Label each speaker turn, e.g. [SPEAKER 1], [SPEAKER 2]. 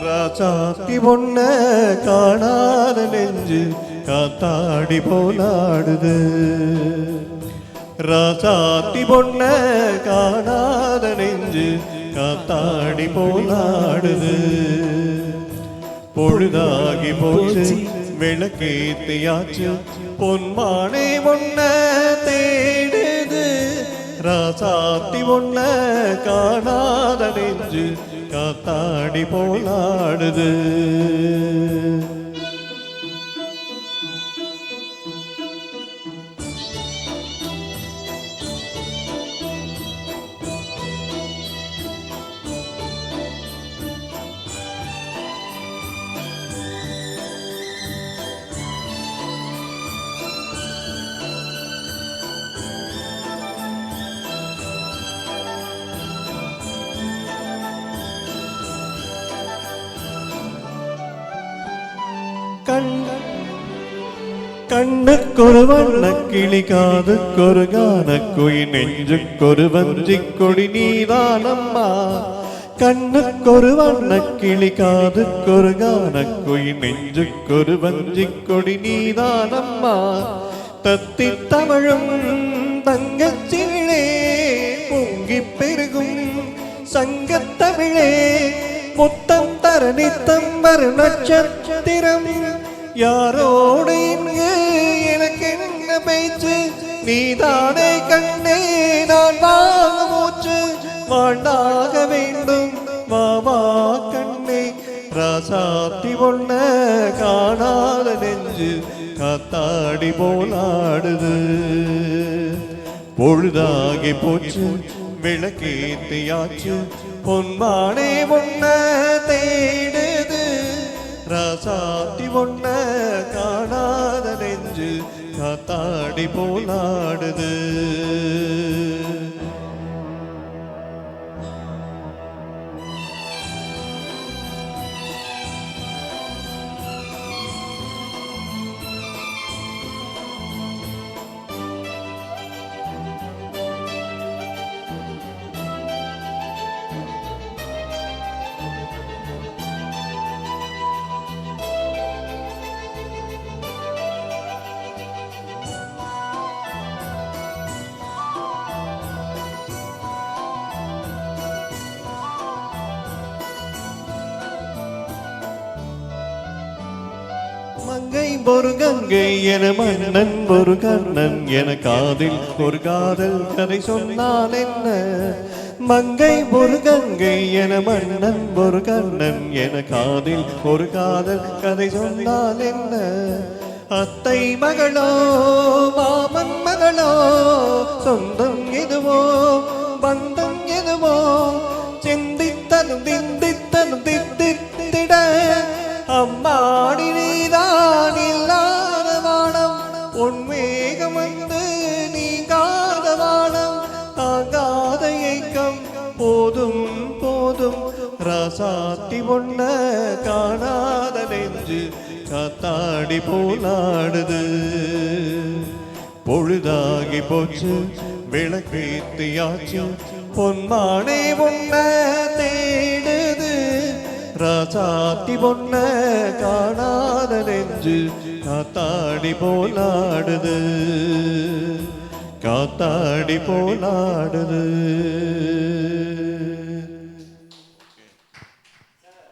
[SPEAKER 1] ராசாத்தி பொண்ண காணாத நெஞ்சு காத்தாடி போலாடுது. ராசாத்தி பொண்ண காணாத நெஞ்சு காத்தாடி போலாடுது. பொழுதாகி போச்சு விளக்கேத்தியாச்சு பொன்மானே பொண்ண தேடுது. ராசாத்தி பொண்ண காணாத நெஞ்சு காத்தாடி போலாடுது. கண்ணுக்கொரு வண்ணக்கிளி காதுக்கொரு கானக்குயில் நெஞ்சுக்கொரு வஞ்சிக்கொடி நீதானம்மா. கண்ணுக்கொரு வண்ணக்கிளி காதுக்கொரு கானக்குயில் நெஞ்சுக்கொரு வஞ்சிக்கொடி நீதானம்மா. தத்தி தமிழும் தங்கச்சிவிழே பொங்கி பெருகும் சங்கத்தமிழே முத்தம் தர நித்தம் வரு நட்சத்திரம். யாரோடு இங்கு எனக்கு என்ன பேச்சு நீதானே கண்ணே நான் வாங்க மூச்சு வாழ்ந்தாக வேண்டும் வாமா கண்ணே. ராசாத்தி பொண்ண காணாத நெஞ்சு காத்தாடி போலாடுது. பொழுதாகி போச்சு விளக்கேத்தியாச்சு பொன்மானே பொண்ண தேடுது. ராசாத்தி பொண்ண காணாத நெஞ்சு காத்தாடி போலாடுது. மங்கை ஒரு கங்கை என மன்னன் ஒரு கண்ணன் என காதில் ஒரு காதல் கதை சொன்னால் என்ன. மங்கை ஒரு கங்கை என மன்னன் ஒரு கண்ணன் என காதில் ஒரு காதல் கதை சொன்னால் என்ன. அத்தை மகளோ மாமன் மகளோ சொந்தம் எதுவோ பந்தம் எதுவோ சிந்தித்தனும் திந்தித்தனும் தித்தித்திட அம்மாடி நீதான் இல்லாத வானம் உன்மேகம் வந்து நீங்காத வானம் தாங்காத ஏக்கம் போதும் போதும். ராசாத்தி பொண்ண காணாத நெஞ்சு காத்தாடி போலாடுது. பொழுதாகி போச்சு விளக்கேத்தியாச்சு பொன்மானே பொண்ண தேடுது. ராசாத்தி பொண்ண காணாத நெஞ்சு காத்தாடி போலாடுது. காத்தாடி போலாடுது.